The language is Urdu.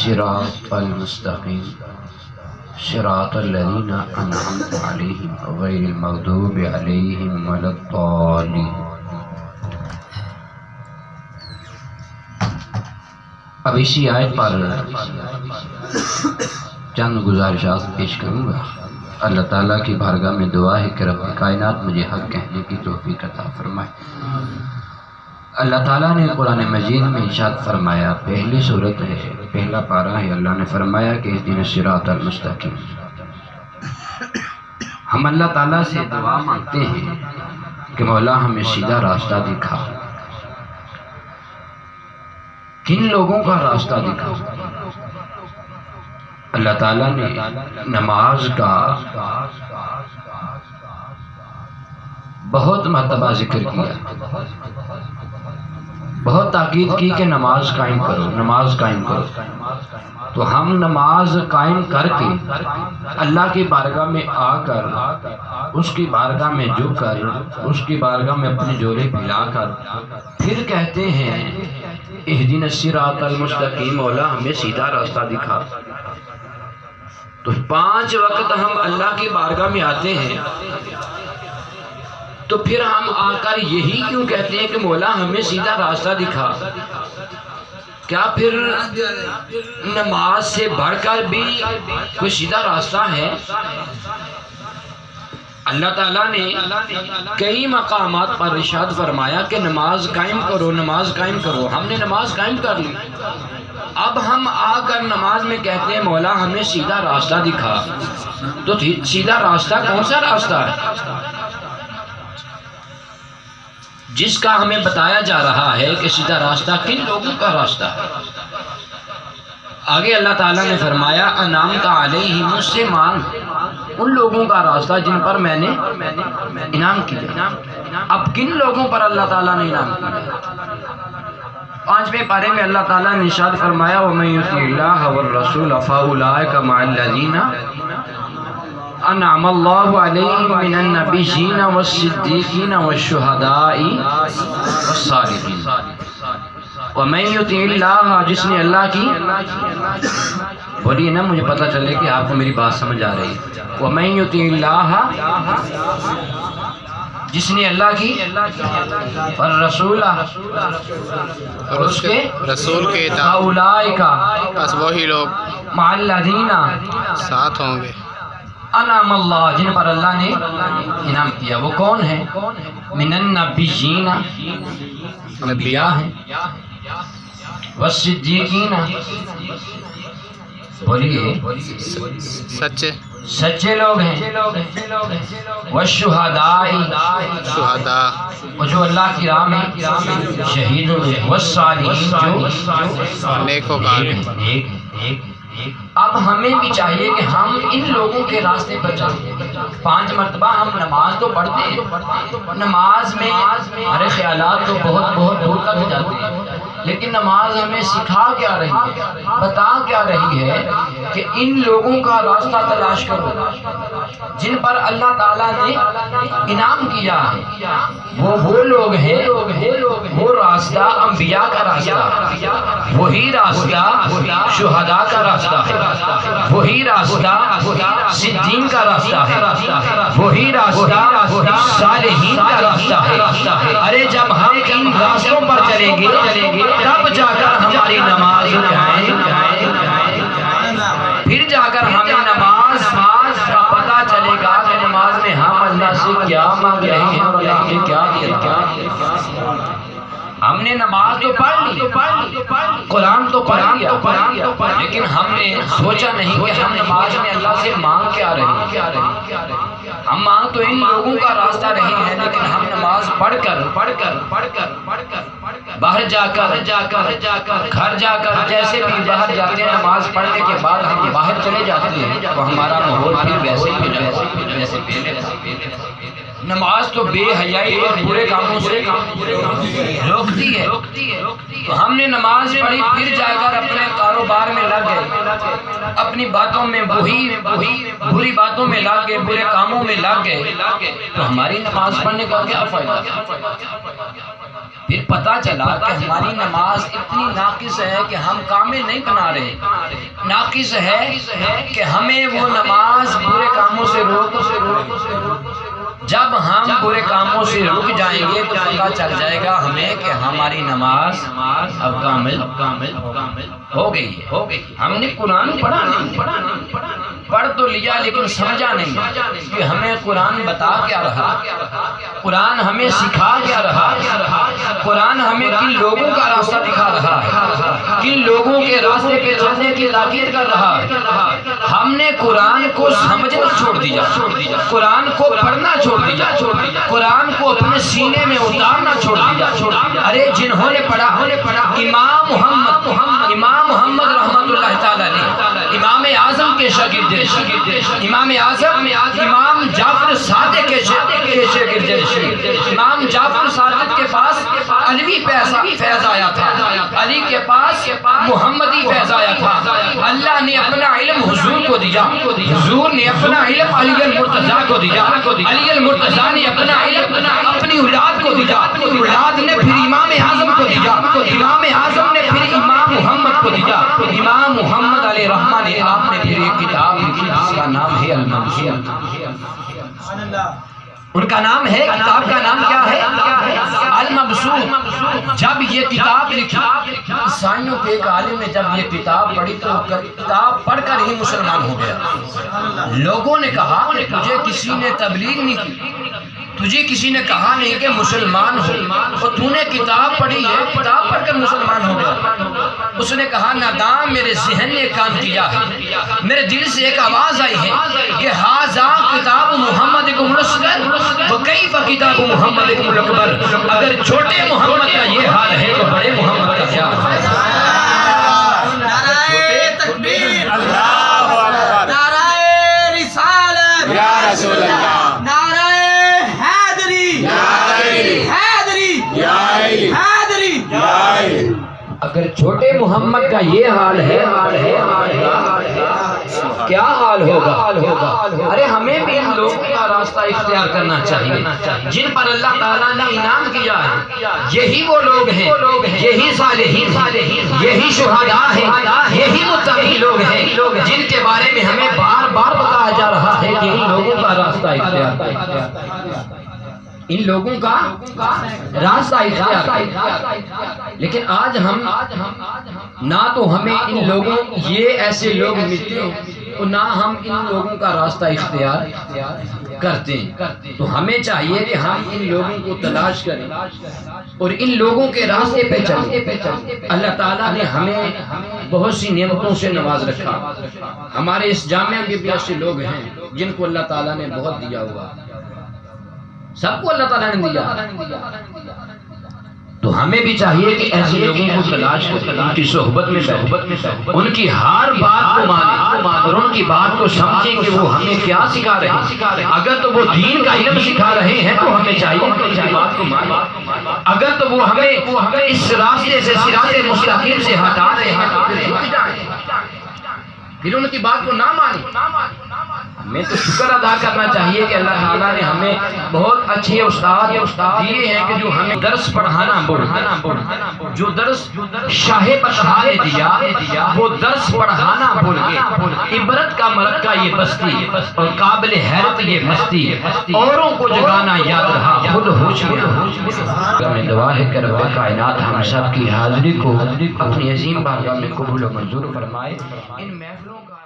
الصراط المستقیم صراط الذین انعمت علیہم غیر المغضوب علیہم ولا الضالین۔ اب اسی آیت پر چند گزارشات پیش کروں گا۔ اللہ تعالیٰ کی بارگاہ میں دعا ہے کہ رب کائنات مجھے حق کہنے کی توفیق عطا فرمائے۔ اللہ تعالیٰ نے قرآن مجید میں ارشاد فرمایا، پہلی سورت ہے، پہلا پارہ ہے، اللہ نے فرمایا کہ اہدنا الصراط المستقیم۔ ہم اللہ تعالیٰ سے دعا مانگتے ہیں کہ مولا ہمیں سیدھا راستہ دکھا۔ کن لوگوں کا راستہ دکھا؟ اللہ تعالیٰ نے نماز کا بہت مرتبہ ذکر کیا، بہت تاکید کی کہ نماز قائم کرو، نماز قائم کرو۔ تو ہم نماز قائم کر کے اللہ کی بارگاہ میں آ کر، اس کی بارگاہ میں جھک کر، اس کی بارگاہ میں اپنے جوڑے پھیلا کر پھر کہتے ہیں اہدنا الصراط المستقیم، مولا ہمیں سیدھا راستہ دکھا۔ تو 5 وقت ہم اللہ کی بارگاہ میں آتے ہیں، تو پھر ہم آ کر یہی کیوں کہتے ہیں کہ مولا ہمیں سیدھا راستہ دکھا؟ کیا پھر نماز سے بڑھ کر بھی کوئی سیدھا راستہ ہے؟ اللہ تعالیٰ نے کئی مقامات پر ارشاد فرمایا کہ نماز قائم کرو، نماز قائم کرو۔ ہم نے نماز قائم کر لی، اب ہم آ کر نماز میں کہتے ہیں مولا ہمیں سیدھا راستہ دکھا۔ تو سیدھا راستہ کون سا راستہ ہے جس کا ہمیں بتایا جا رہا ہے کہ سیدھا راستہ کن لوگوں کا راستہ ہے؟ آگے اللہ تعالیٰ نے فرمایا انعمت علیہم، مجھ سے مانگ ان لوگوں کا راستہ جن پر میں نے انعام کیا۔ اب کن لوگوں پر اللہ تعالیٰ نے انعام کیا؟ 5ویں پارے میں اللہ تعالیٰ نے ارشاد فرمایا وَمَن يُطِعِ اللَّهَ وَالرَّسُولَ فَأُولَٰئِكَ مَعَ الَّذِينَ انعم اللہ علیہم من النبیین والصدیقین والشہداء والصالحین۔ وَمَن يُطِعِ اللَّهَ، جس نے اللہ کی، بولیے نا مجھے پتہ چلے کہ آپ کو میری بات سمجھ آ رہی ہے۔ وَمَن يُطِعِ اللَّهَ، جس نے اللہ کی اور رسول اور اس کے رسول کے اولئک، بس وہی لوگ مع الذین، ساتھ ہوں گے، انعم اللہ، جن پر اللہ نے انعام کیا۔ وہ کون ہیں؟ من النبیین، انبیاء ہیں، والصدیقین، بولیے سچے سچے لوگ ہیں، والشہداء، شہداء، وہ جو اللہ کی راہ میں شہید ہوئے، والصالحین، جو نیکوکار ہیں۔ اب ہمیں بھی چاہیے کہ ہم ان لوگوں کے راستے پر چلیں۔ 5 مرتبہ ہم نماز تو پڑھتے ہیں، نماز میں ہمارے خیالات تو بہت بہت دور تک جاتے ہیں، لیکن نماز ہمیں سکھا کیا رہی ہے، بتا کیا رہی ہے کہ ان لوگوں کا راستہ تلاش کرو جن پر اللہ تعالیٰ نے انعام کیا ہے۔ وہ لوگ ہیں، وہ راستہ انبیاء کا راستہ، وہی راستہ شہداء کا راستہ ہے، وہی راستہ صدیقین کا راستہ ہے، وہی راستہ صالحین کا راستہ ہے۔ ارے جب ہم ان راستوں پر چلیں گے تب جا کر ہماری نماز پھر جا کر ہمیں نماز کا پتہ چلے گا کہ نماز میں ہم اللہ سے کیا مانگ رہے ہیں اور اللہ نے کیا دیا۔ ہم نے نماز تو پڑھ لی، قرآن تو پڑھ لیا، لیکن ہم نے سوچا نہیں کہ ہم نماز میں اللہ سے مانگ کیا رہے ہیں۔ ہم مانگ تو ان لوگوں کا راستہ رہے ہیں، لیکن ہم نماز پڑھ کر باہر جا کر گھر جا کر جیسے بھی باہر جاتے ہیں نماز پڑھنے کے بعد ہم باہر چلے جاتے ہیں تو ہمارا ماحول پھر ویسے ہی جیسے پہلے تھا۔ نماز تو بے حیائی اور برے کاموں سے روکتی ہے۔ تو ہم نے نماز پڑھی، پھر جا کر اپنے کاروبار میں لگ گئے، اپنی باتوں میں وہی بری باتوں میں لگ گئے، برے کاموں میں لگ گئے، تو ہماری نماز پڑھنے کا کیا فائدہ؟ پھر پتا چلا کہ ہماری نماز اتنی ناقص ہے کہ ہم کامل نہیں بنا رہے. ناقص ہے کہ ہمیں وہ نماز برے کاموں سے روک. جب ہم برے کاموں سے رک جائیں گے تو پتا چل جائے گا ہمیں کہ ہماری نماز اب کامل ہو گئی ہے. ہم نے قرآن پڑھ تو لیا لیکن سمجھا نہیں کہ ہمیں قرآن بتا کیا رہا, قرآن ہمیں سکھا کیا رہا, قرآن ہمیں کن لوگوں کا راستہ دکھا رہا ہے, کن لوگوں کے راستے پہ چلنے کی تاکید کر رہا ہے. ہم نے قرآن کو سمجھنا چھوڑ دیا, قرآن کو پڑھنا چھوڑ دیا, قرآن کو اپنے سینے میں اتارنا چھوڑ دیا. ارے جنہوں نے پڑھا امام محمد رحمت اللہ تعالی علیہ, امام اعظم کے شاگرد, امام اعظم امام جعفر صادق کے شاگرد, امام جعفر صادق کے پاس علوی فیض آیا تھا, علی کے پاس محمدی فیض آیا تھا. اللہ نے اپنا علم حضور کو دیا, حضور نے اپنا علم علی المرتضیٰ کو دیا, علی المرتضیٰ نے اپنا علم اپنی اولاد کو دیا, اولاد نے پھر امام اعظم کو دیا, امام اعظم نے پھر امام محمد کو دیا. امام محمد علیہ رحمہ نے آپ نے پھر ایک کتاب لکھی جس کا نام ہے المبسوط. ان کا نام ہے, کتاب کا نام کیا ہے؟ المبسوط. جب یہ کتاب لکھی, عیسائیوں کے ایک عالم نے جب یہ کتاب پڑھی تو کتاب پڑھ کر ہی مسلمان ہو گیا. لوگوں نے کہا کہ تجھے کسی نے تبلیغ نہیں کی, تجھے کسی نے کہا نہیں کہ مسلمان ہو, اور تو نے کتاب پڑھی ہے, کتاب پڑھ کر مسلمان ہو گیا. اس نے کہا نادام, میرے ذہن نے کام کیا ہے, میرے دل سے ایک آواز آئی ہے کہ ھذا کتاب محمد کم الصغر وکیف کتاب محمد کم الاکبر. اگر چھوٹے محمد کا یہ حال ہے تو بڑے محمد کا کیا حال ہے؟ نعرہ تکبیر, نعرہ رسالت, یا رسول اللہ, نعرہ حیدری, اگر چھوٹے محمد کا یہ حال ہے کیا حال ہوگا؟ ارے ہمیں بھی ان لوگوں کا راستہ اختیار کرنا چاہیے جن پر اللہ تعالیٰ نے انعام کیا ہے. یہی وہ لوگ ہیں, یہی صالحین, یہی شہداء ہیں, یہی متقی لوگ ہیں جن کے بارے میں ہمیں بار بار بتایا جا رہا ہے کہ ان لوگوں کا راستہ اختیار کریں, ان لوگوں کا راستہ اختیار کریں. لیکن آج ہم نہ تو ہمیں ان لوگوں, یہ ایسے لوگ ملتے ہیں, اور نہ ہم ان لوگوں کا راستہ اختیار کرتے ہیں. تو ہمیں چاہیے کہ ہم ان لوگوں کو تلاش کریں اور ان لوگوں کے راستے پہ چلیں. اللہ تعالیٰ نے ہمیں بہت سی نعمتوں سے نواز رکھا. ہمارے اس جامعہ کے بھی ایسے لوگ ہیں جن کو اللہ تعالیٰ نے بہت دیا ہوا, سب کو اللہ تعالیٰ نے دیا. تو ہمیں بھی چاہیے کہ ایسے لوگوں کو تلاش کریں, ان کی صحبت میں ان کی ہر بات کو مانیں اور ان کی بات کو سمجھیں کہ وہ ہمیں کیا سکھا رہے ہیں. اگر تو وہ دین کا علم سکھا رہے ہیں تو ہمیں چاہیے کہ ان کی بات کو مانیں. اگر تو وہ ہمیں اس راستے سے صراط مستقیم سے ہٹا رہے ہیں تو پھر رک جائیں, پھر ان کی بات کو نہ مانیں. ہمیں تو شکر ادا کرنا چاہیے کہ اللہ تعالیٰ نے ہمیں بہت اچھے استاد دیے ہیں کہ جو ہمیں درس پڑھانا جو درس شاہ پتہا نے دیا وہ درس پڑھانا بھول گئے. عبرت کا مرکہ یہ بستی اور قابل حیرت یہ مستی, اوروں کو جگانا یاد رہا خود ہوش میں. میں دعا ہے کہ رب کائنات ہم سب کی حاضری کو اپنی عظیم بارگاہ میں قبول و منظور فرمائے. ان محفلوں کا